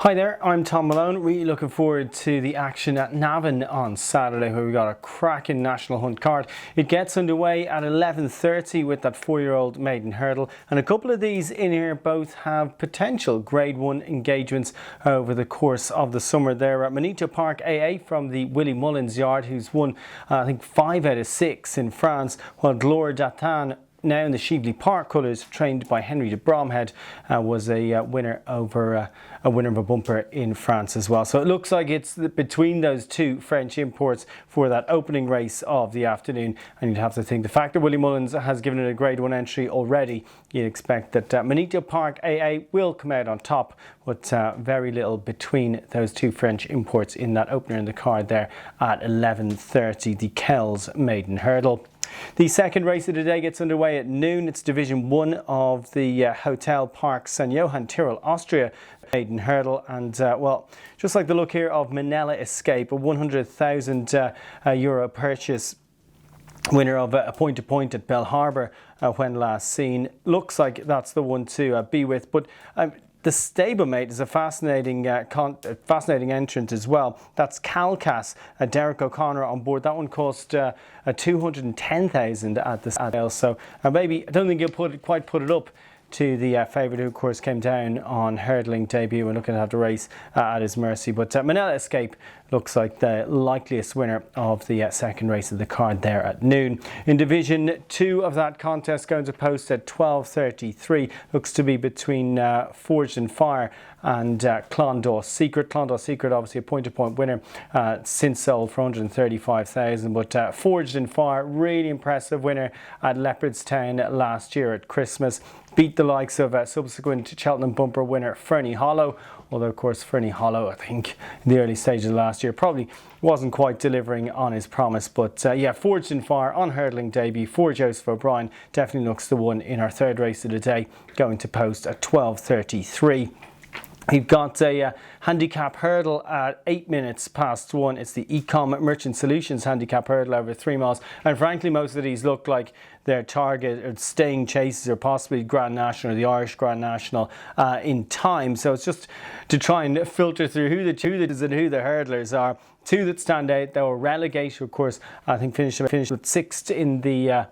Hi there, I'm Tom Malone. Really looking forward to the action at Navan on Saturday, where we got a cracking National Hunt card. It gets underway at 11:30 with that 4-year-old maiden hurdle, and a couple of these in here both have potential Grade 1 engagements over the course of the summer. There at Manito Park AA from the Willie Mullins yard, who's won I think 5 out of 6 in France, while Glór Datan, now in the Shively Park colours, trained by Henry de Bromhead, was a winner over a winner of a bumper in France as well. So it looks like it's between those two French imports for that opening race of the afternoon. And you'd have to think the fact that Willie Mullins has given it a Grade 1 entry already, you'd expect that Manito Park AA will come out on top, but very little between those two French imports in that opener in the card there at 11:30, the Kells Maiden Hurdle. The second race of the day gets underway at noon. It's Division 1 of the Hotel Park St. Johann Tyrol, Austria maiden hurdle. And well, just like the look here of Manila Escape, a 100,000 euro purchase, winner of a point-to-point at Bell Harbour when last seen. Looks like that's the one to be with. But the stablemate is a fascinating entrant as well. That's Calcas, Derek O'Connor on board. That one cost 210,000 at the sale. So maybe I don't think he'll quite put it up to the favourite, who of course came down on hurdling debut and looking to have the race at his mercy. But Manila Escape looks like the likeliest winner of the second race of the card there at noon. In Division 2 of that contest, going to post at 12:33, looks to be between Forged in Fire and Clondaw Secret. Clondaw Secret, obviously a point-to-point winner, since sold for 135,000. But Forged in Fire, really impressive winner at Leopardstown last year at Christmas. Beat the likes of subsequent Cheltenham bumper winner Fernie Hollow. Although, of course, Fernie Hollow, I think, in the early stages of last year, probably wasn't quite delivering on his promise. But yeah, Forged in Fire on hurdling debut for Joseph O'Brien definitely looks the one in our third race of the day, going to post at 12:33. We've got a handicap hurdle at 8 minutes past 1. It's the Ecom Merchant Solutions handicap hurdle over 3 miles. And frankly, most of these look like their target or staying chases, or possibly Grand National or the Irish Grand National in time. So it's just to try and filter through who the tutors and who the hurdlers are. Two that stand out, though, Relegate, of course, I think finished with 6th in the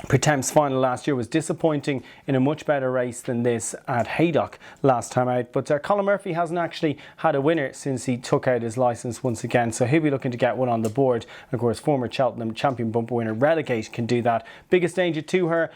Pretemps final last year, was disappointing in a much better race than this at Haydock last time out. But Colin Murphy hasn't actually had a winner since he took out his licence once again, so he'll be looking to get one on the board. Of course, former Cheltenham champion bumper winner Relegate can do that. Biggest danger to her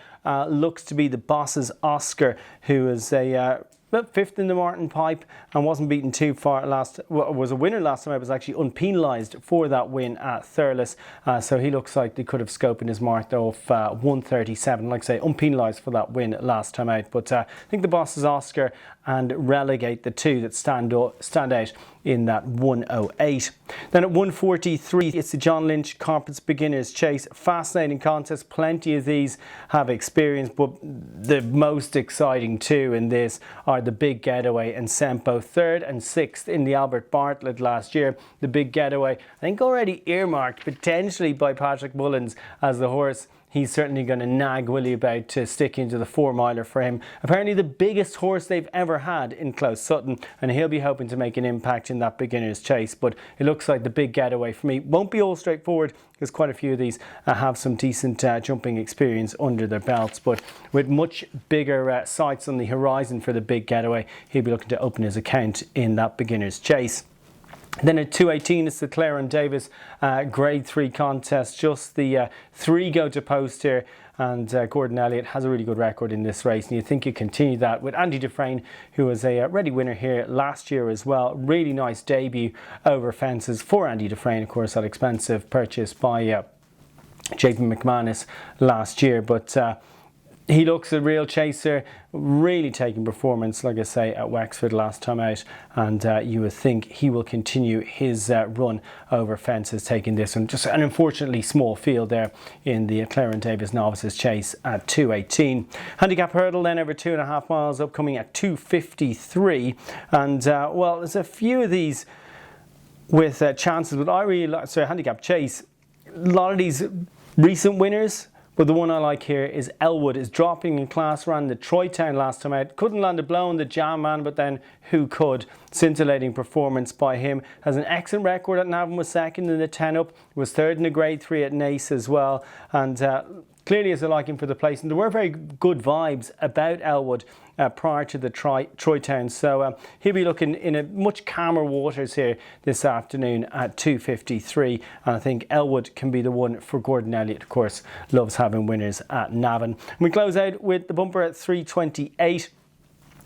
looks to be the Boss's Oscar, who is about 5th in the Martin Pipe and wasn't beaten too far was a winner last time. I was actually unpenalised for that win at Thurles, so he looks like they could have scoped in his mark though of 137, like I say, unpenalised for that win last time out. But I think the Boss's Oscar and Relegate, the two that stand out in that 108. Then at 143, it's the John Lynch Carpets Beginners Chase. Fascinating contest, plenty of these have experience, but the most exciting two in this are the Big Getaway and Sempo, 3rd and 6th in the Albert Bartlett last year. The Big Getaway, I think, already earmarked potentially by Patrick Mullins as the horse he's certainly going to nag Willie about to stick into the 4-miler for him. Apparently the biggest horse they've ever had in Close Sutton, and he'll be hoping to make an impact in that beginner's chase. But it looks like the Big Getaway for me won't be all straightforward, because quite a few of these have some decent jumping experience under their belts. But with much bigger sights on the horizon for the Big Getaway, he'll be looking to open his account in that beginner's chase. Then at 2:18, it's the Clarence Davis Grade 3 contest. Just the 3 go to post here, and Gordon Elliott has a really good record in this race, and you think you continue that with Andy Dufresne, who was a ready winner here last year as well. Really nice debut over fences for Andy Dufresne, of course, that expensive purchase by JP McManus last year. But he looks a real chaser, really taking performance, like I say, at Wexford last time out, and you would think he will continue his run over fences, taking this one. Just an unfortunately small field there in the Clarence Davis Novices Chase at 2:18. Handicap hurdle then over 2.5 miles, upcoming at 2:53, and well, there's a few of these with chances, but I really like, so handicap chase, a lot of these recent winners But the one I like here is Elwood is dropping in class, ran the Troytown last time out. Couldn't land a blow on the Jam Man, but then who could? Scintillating performance by him. Has an excellent record at Navan, was second in the 10 up, was third in the grade 3 at Naas as well. And clearly is a liking for the place. And there were very good vibes about Elwood prior to the Troytown. So he'll be looking in a much calmer waters here this afternoon at 2:53. And I think Elwood can be the one for Gordon Elliott. Of course, loves having winners at Navan. And we close out with the bumper at 3:28.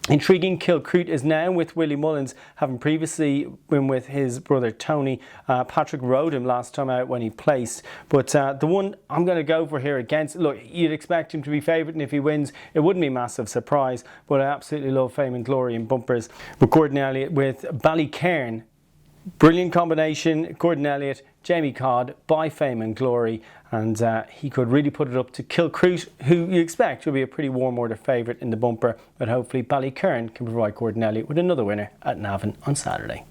Intriguing Kilcroot is now with Willie Mullins, having previously been with his brother Tony. Patrick rode him last time out when he placed. But the one I'm going to go for here against, look, you'd expect him to be favourite, and if he wins, it wouldn't be a massive surprise. But I absolutely love Fame and Glory in bumpers. But Gordon Elliott with Ballycairn. Brilliant combination, Gordon Elliott, Jamie Codd by Fame and Glory, and he could really put it up to Kilcroot, who you expect will be a pretty warm order favourite in the bumper, but hopefully Ballycairn can provide Gordon Elliott with another winner at Navan on Saturday.